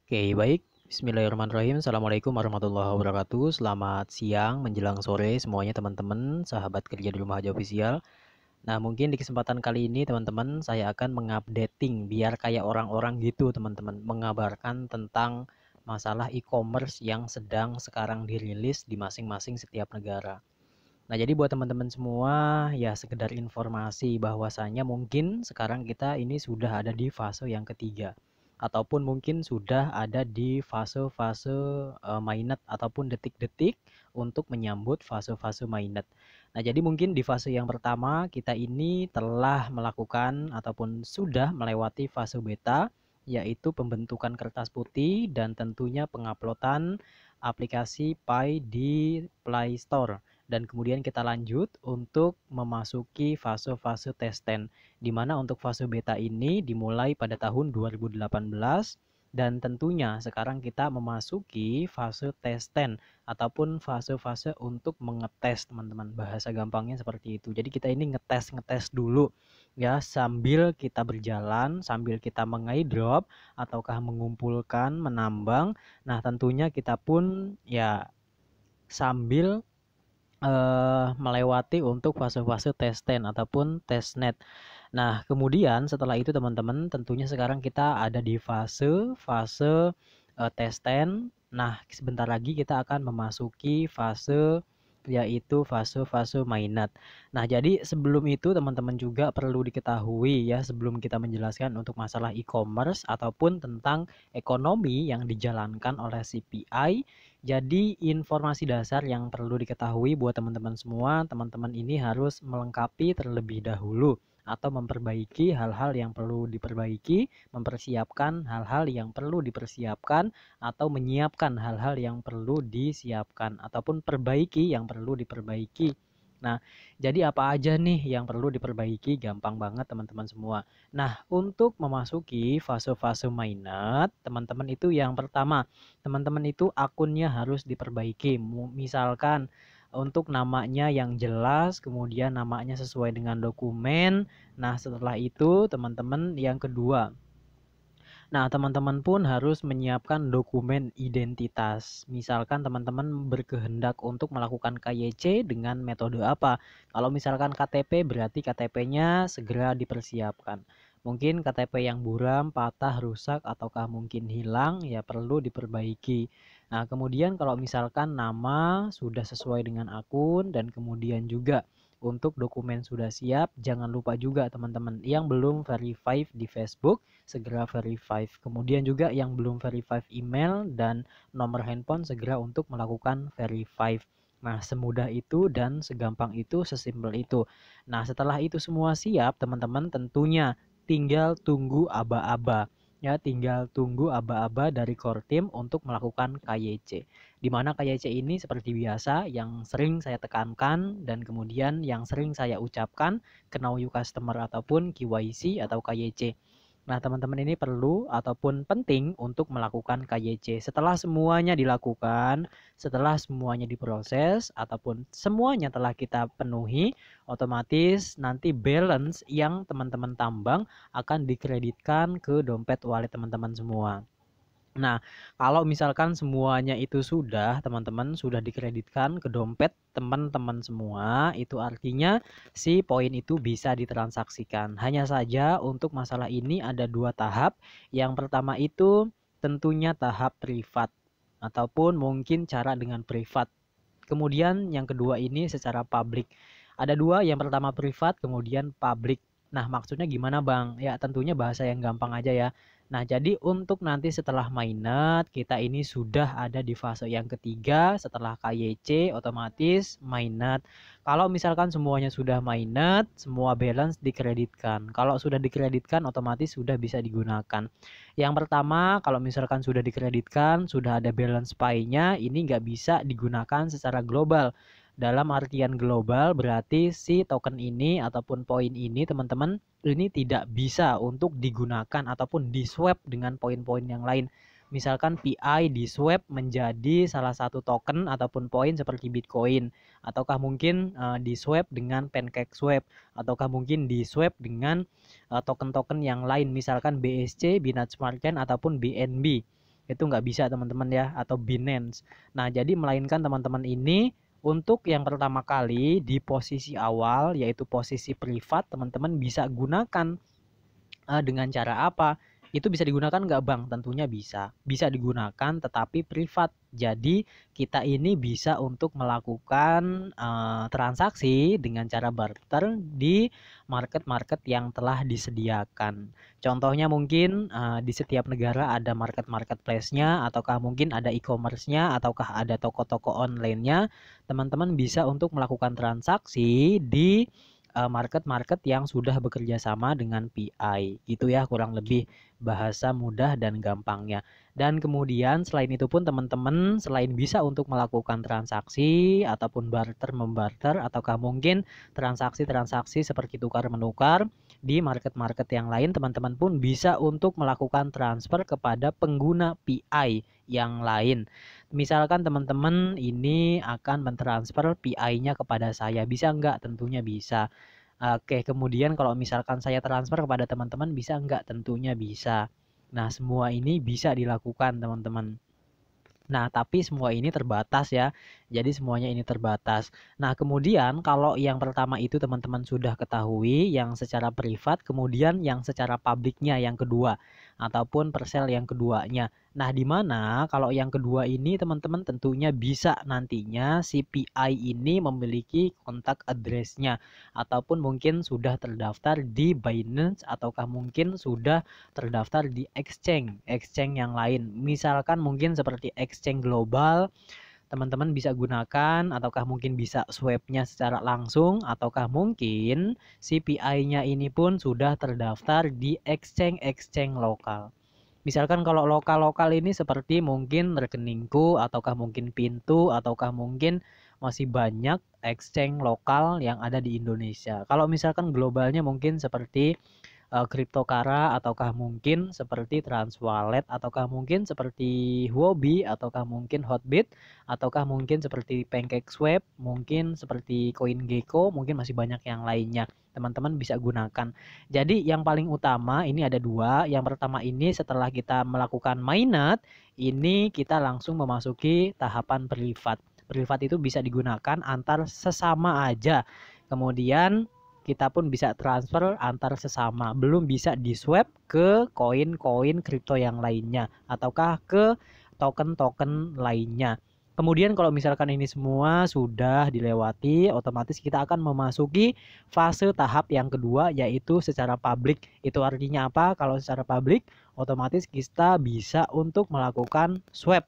Oke, baik. Bismillahirrahmanirrahim. Assalamualaikum warahmatullahi wabarakatuh. Selamat siang menjelang sore semuanya teman-teman, sahabat kerja di rumah aja official. Nah, mungkin di kesempatan kali ini teman-teman saya akan mengupdating biar kayak orang-orang gitu teman-teman, mengabarkan tentang masalah e-commerce yang sedang sekarang dirilis di masing-masing setiap negara. Nah, jadi buat teman-teman semua ya sekedar informasi bahwasanya mungkin sekarang kita ini sudah ada di fase yang ketiga ataupun mungkin sudah ada di fase-fase mainnet ataupun detik-detik untuk menyambut fase-fase mainnet. Nah, jadi mungkin di fase yang pertama kita ini telah melakukan ataupun sudah melewati fase beta, yaitu pembentukan kertas putih dan tentunya penguploadan aplikasi Pi di Play Store. Dan kemudian kita lanjut untuk memasuki fase-fase testen, di mana untuk fase beta ini dimulai pada tahun 2018 dan tentunya sekarang kita memasuki fase testen ataupun fase-fase untuk mengetes teman-teman, bahasa gampangnya seperti itu. Jadi kita ini ngetes dulu ya, sambil kita berjalan, sambil kita mengaidrop ataukah mengumpulkan, menambang. Nah, tentunya kita pun ya sambil melewati untuk fase-fase testen ataupun testnet. Nah, kemudian setelah itu teman-teman, tentunya sekarang kita ada di fase testen. Nah, sebentar lagi kita akan memasuki fase yaitu fase-fase mainnet. Nah, jadi sebelum itu teman-teman juga perlu diketahui ya, sebelum kita menjelaskan untuk masalah e-commerce ataupun tentang ekonomi yang dijalankan oleh CPI. Jadi informasi dasar yang perlu diketahui buat teman-teman semua, teman-teman ini harus melengkapi terlebih dahulu atau memperbaiki hal-hal yang perlu diperbaiki, mempersiapkan hal-hal yang perlu dipersiapkan, atau menyiapkan hal-hal yang perlu disiapkan, ataupun perbaiki yang perlu diperbaiki. Nah, jadi apa aja nih yang perlu diperbaiki? Gampang banget teman-teman semua. Nah, untuk memasuki fase-fase mainnet, teman-teman itu yang pertama, teman-teman itu akunnya harus diperbaiki. Misalkan untuk namanya yang jelas, kemudian namanya sesuai dengan dokumen. Nah, setelah itu teman-teman yang kedua. Nah, teman-teman pun harus menyiapkan dokumen identitas. Misalkan teman-teman berkehendak untuk melakukan KYC dengan metode apa? Kalau misalkan KTP berarti KTP-nya segera dipersiapkan. Mungkin KTP yang buram, patah, rusak, ataukah mungkin hilang, ya perlu diperbaiki. Nah, kemudian kalau misalkan nama sudah sesuai dengan akun dan kemudian juga untuk dokumen sudah siap, jangan lupa juga teman-teman yang belum verify di Facebook segera verify. Kemudian juga yang belum verify email dan nomor handphone segera untuk melakukan verify. Nah, semudah itu dan segampang itu, sesimpel itu. Nah, setelah itu semua siap, teman-teman tentunya tinggal tunggu aba-aba. Ya, tinggal tunggu aba-aba dari core team untuk melakukan KYC. Di mana KYC ini seperti biasa yang sering saya tekankan dan kemudian yang sering saya ucapkan, Know Your Customer ataupun KYC atau KYC. Nah, teman-teman ini perlu ataupun penting untuk melakukan KYC. Setelah semuanya dilakukan, setelah semuanya diproses, ataupun semuanya telah kita penuhi, otomatis nanti balance yang teman-teman tambang akan dikreditkan ke dompet wallet teman-teman semua. Nah, kalau misalkan semuanya itu sudah, teman-teman sudah dikreditkan ke dompet teman-teman semua, itu artinya si poin itu bisa ditransaksikan. Hanya saja untuk masalah ini ada dua tahap. Yang pertama itu tentunya tahap privat ataupun mungkin cara dengan privat. Kemudian yang kedua ini secara publik. Ada dua, yang pertama privat, kemudian publik. Nah, maksudnya gimana Bang? Ya tentunya bahasa yang gampang aja ya. Nah, jadi untuk nanti setelah mainnet, kita ini sudah ada di fase yang ketiga setelah KYC otomatis mainnet. Kalau misalkan semuanya sudah mainnet, semua balance dikreditkan. Kalau sudah dikreditkan otomatis sudah bisa digunakan. Yang pertama, kalau misalkan sudah dikreditkan, sudah ada balance Pi-nya, ini nggak bisa digunakan secara global. Dalam artian global berarti si token ini ataupun poin ini teman-teman ini tidak bisa untuk digunakan ataupun di swap dengan poin-poin yang lain. Misalkan PI di swap menjadi salah satu token ataupun poin seperti Bitcoin, ataukah mungkin di swap dengan Pancake Swap, ataukah mungkin di swap dengan token-token yang lain misalkan BSC, Binance Smart Chain ataupun BNB. Itu nggak bisa teman-teman ya, atau Binance. Nah, jadi melainkan teman-teman ini untuk yang pertama kali di posisi awal, yaitu posisi privat, teman-teman bisa gunakan dengan cara apa? Itu bisa digunakan nggak Bang? Tentunya bisa. Bisa digunakan tetapi privat. Jadi kita ini bisa untuk melakukan transaksi dengan cara barter di market-market yang telah disediakan. Contohnya mungkin di setiap negara ada marketplace-nya, ataukah mungkin ada e-commerce-nya, ataukah ada toko-toko online-nya. Teman-teman bisa untuk melakukan transaksi di market-market yang sudah bekerja sama dengan PI gitu ya, kurang lebih bahasa mudah dan gampangnya. Dan kemudian selain itu pun teman-teman selain bisa untuk melakukan transaksi ataupun barter membarter, ataukah mungkin transaksi-transaksi seperti tukar menukar di market-market yang lain, teman-teman pun bisa untuk melakukan transfer kepada pengguna PI yang lain. Misalkan teman-teman ini akan mentransfer PI-nya kepada saya, bisa enggak? Tentunya bisa. Oke, kemudian kalau misalkan saya transfer kepada teman-teman bisa enggak? Tentunya bisa. Nah, semua ini bisa dilakukan, teman-teman. Nah, tapi semua ini terbatas ya. Jadi semuanya ini terbatas. Nah, kemudian kalau yang pertama itu teman-teman sudah ketahui yang secara privat, kemudian yang secara publiknya yang kedua ataupun persel yang keduanya. Nah, di mana kalau yang kedua ini teman-teman tentunya bisa nantinya si PI ini memiliki kontak address-nya ataupun mungkin sudah terdaftar di Binance ataukah mungkin sudah terdaftar di exchange yang lain. Misalkan mungkin seperti exchange global, teman-teman bisa gunakan ataukah mungkin bisa swap-nya secara langsung ataukah mungkin CPI-nya ini pun sudah terdaftar di exchange lokal. Misalkan kalau lokal-lokal ini seperti mungkin rekeningku ataukah mungkin Pintu ataukah mungkin masih banyak exchange lokal yang ada di Indonesia. Kalau misalkan globalnya mungkin seperti Cryptokara ataukah mungkin seperti Transwallet ataukah mungkin seperti Huobi ataukah mungkin Hotbit ataukah mungkin seperti PancakeSwap, mungkin seperti CoinGecko, mungkin masih banyak yang lainnya. Teman-teman bisa gunakan. Jadi yang paling utama ini ada dua. Yang pertama ini setelah kita melakukan mainnet, ini kita langsung memasuki tahapan privat. Privat itu bisa digunakan antar sesama aja. Kemudian kita pun bisa transfer antar sesama, belum bisa di swap ke koin-koin kripto yang lainnya ataukah ke token-token lainnya. Kemudian kalau misalkan ini semua sudah dilewati, otomatis kita akan memasuki fase tahap yang kedua, yaitu secara publik. Itu artinya apa? Kalau secara publik, otomatis kita bisa untuk melakukan swap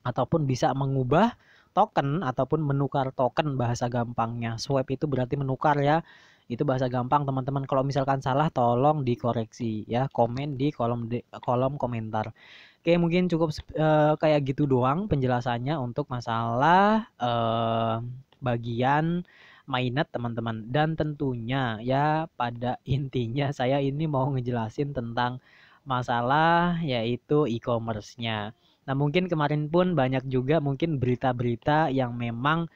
ataupun bisa mengubah token ataupun menukar token, bahasa gampangnya. Swap itu berarti menukar ya. Itu bahasa gampang teman-teman. Kalau misalkan salah tolong dikoreksi ya, komen di kolom komentar. Oke, mungkin cukup kayak gitu doang penjelasannya untuk masalah bagian mainnet teman-teman. Dan tentunya ya pada intinya saya ini mau ngejelasin tentang masalah yaitu e-commerce-nya. Nah, mungkin kemarin pun banyak juga mungkin berita-berita yang memang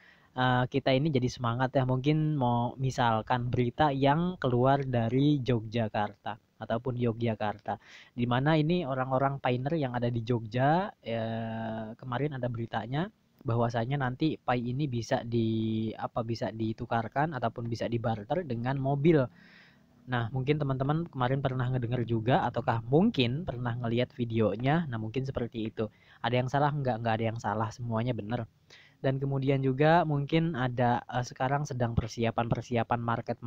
kita ini jadi semangat ya. Mungkin mau misalkan berita yang keluar dari Yogyakarta ataupun Yogyakarta, di mana ini orang-orang pioneer yang ada di Jogja, kemarin ada beritanya bahwasanya nanti Pi ini bisa ditukarkan ataupun bisa dibarter dengan mobil. Nah, mungkin teman-teman kemarin pernah ngedengar juga ataukah mungkin pernah ngelihat videonya. Nah, mungkin seperti itu. Ada yang salah? Enggak ada yang salah, semuanya benar. Dan kemudian juga mungkin ada sekarang sedang persiapan market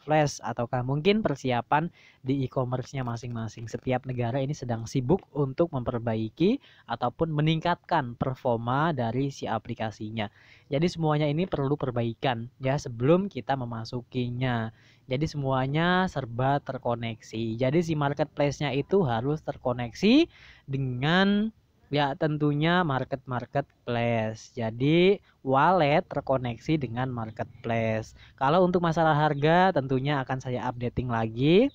flash ataukah mungkin persiapan di e-commerce-nya masing-masing. Setiap negara ini sedang sibuk untuk memperbaiki ataupun meningkatkan performa dari si aplikasinya. Jadi semuanya ini perlu perbaikan ya sebelum kita memasukinya. Jadi semuanya serba terkoneksi. Jadi si marketplace-nya itu harus terkoneksi dengan ya tentunya marketplace. Jadi wallet terkoneksi dengan marketplace. Kalau untuk masalah harga tentunya akan saya updating lagi.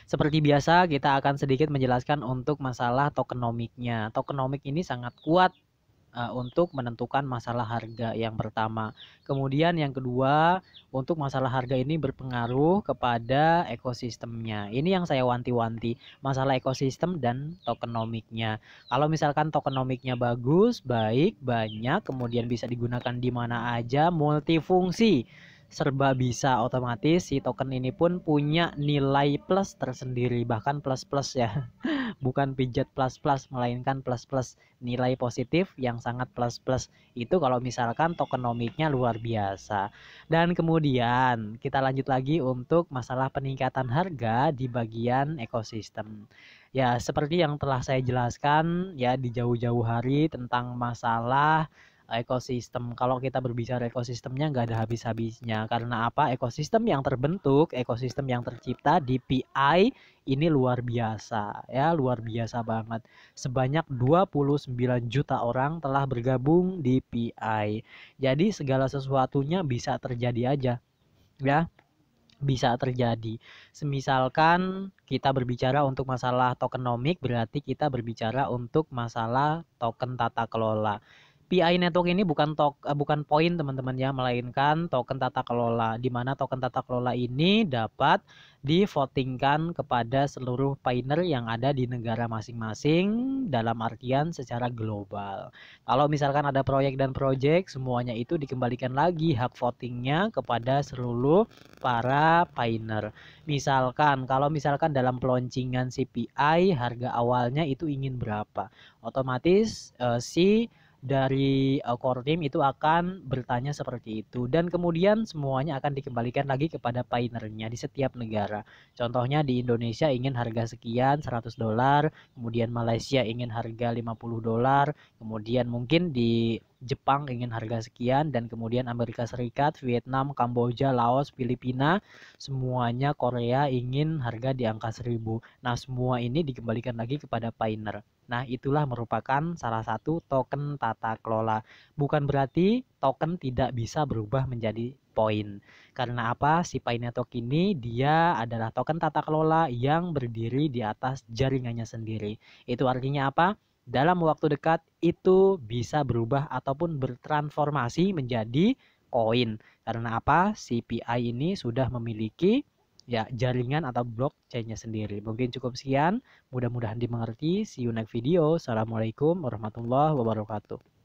Seperti biasa kita akan sedikit menjelaskan untuk masalah tokenomiknya. Tokenomik ini sangat kuat untuk menentukan masalah harga yang pertama. Kemudian yang kedua, untuk masalah harga ini berpengaruh kepada ekosistemnya. Ini yang saya wanti-wanti, masalah ekosistem dan tokenomiknya. Kalau misalkan tokenomiknya bagus, baik, banyak, kemudian bisa digunakan di mana aja, multifungsi, serba bisa, otomatis si token ini pun punya nilai plus tersendiri, bahkan plus plus ya. Bukan pijat plus plus, melainkan plus plus, nilai positif yang sangat plus plus. Itu kalau misalkan tokenomiknya luar biasa. Dan kemudian kita lanjut lagi untuk masalah peningkatan harga di bagian ekosistem. Ya, seperti yang telah saya jelaskan ya di jauh-jauh hari tentang masalah ekosistem. Kalau kita berbicara ekosistemnya nggak ada habis-habisnya. Karena apa? Ekosistem yang terbentuk, ekosistem yang tercipta di PI ini luar biasa ya, luar biasa banget. Sebanyak 29 juta orang telah bergabung di PI. Jadi segala sesuatunya bisa terjadi aja ya, bisa terjadi. Semisalkan kita berbicara untuk masalah tokenomik, berarti kita berbicara untuk masalah token tata kelola. PI network ini bukan poin teman-teman ya, melainkan token tata kelola, di mana token tata kelola ini dapat divotingkan kepada seluruh pioneer yang ada di negara masing-masing dalam artian secara global. Kalau misalkan ada proyek dan proyek, semuanya itu dikembalikan lagi hak votingnya kepada seluruh para pioneer. Kalau misalkan dalam peloncingan CPI harga awalnya itu ingin berapa, otomatis si dari core team itu akan bertanya seperti itu, dan kemudian semuanya akan dikembalikan lagi kepada pioneernya di setiap negara. Contohnya di Indonesia ingin harga sekian, $100, kemudian Malaysia ingin harga $50, kemudian mungkin di Jepang ingin harga sekian, dan kemudian Amerika Serikat, Vietnam, Kamboja, Laos, Filipina, semuanya, Korea ingin harga di angka 1000. Nah, semua ini dikembalikan lagi kepada pioneer. Nah, itulah merupakan salah satu token tata kelola. Bukan berarti token tidak bisa berubah menjadi poin. Karena apa? Si Pi Network ini dia adalah token tata kelola yang berdiri di atas jaringannya sendiri. Itu artinya apa? Dalam waktu dekat itu bisa berubah ataupun bertransformasi menjadi koin. Karena apa? CPI ini sudah memiliki ya jaringan atau blockchain-nya sendiri. Mungkin cukup sekian. Mudah-mudahan dimengerti. See you next video. Assalamualaikum warahmatullahi wabarakatuh.